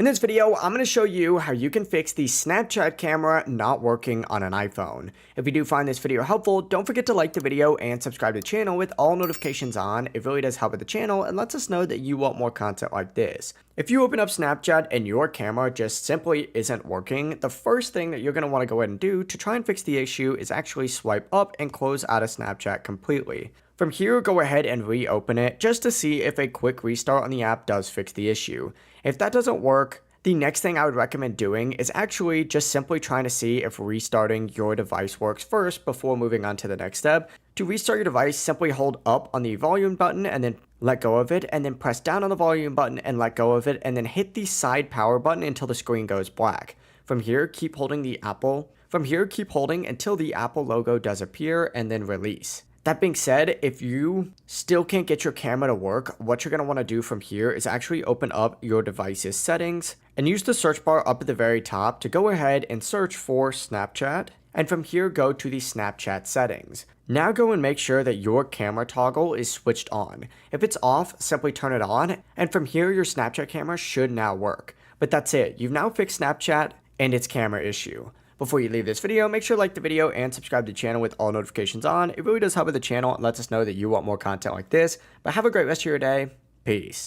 In this video, I'm going to show you how you can fix the Snapchat camera not working on an iPhone. If you do find this video helpful, don't forget to like the video and subscribe to the channel with all notifications on. It really does help with the channel and lets us know that you want more content like this. If you open up Snapchat and your camera just simply isn't working, the first thing that you're going to want to go ahead and do to try and fix the issue is actually swipe up and close out of Snapchat completely. From here, go ahead and reopen it just to see if a quick restart on the app does fix the issue. If that doesn't work, the next thing I would recommend doing is actually just simply trying to see if restarting your device works first before moving on to the next step. To restart your device, simply hold up on the volume button and then let go of it, and then press down on the volume button and let go of it, and then hit the side power button until the screen goes black. From here, keep holding until the Apple logo does appear and then release. That being said, if you still can't get your camera to work, what you're going to want to do from here is actually open up your device's settings and use the search bar up at the very top to go ahead and search for Snapchat, and from here go to the Snapchat settings. Now go and make sure that your camera toggle is switched on. If it's off, simply turn it on, and from here your Snapchat camera should now work. But that's it, you've now fixed Snapchat and its camera issue. Before you leave this video, make sure to like the video and subscribe to the channel with all notifications on. It really does help with the channel and lets us know that you want more content like this. But have a great rest of your day. Peace.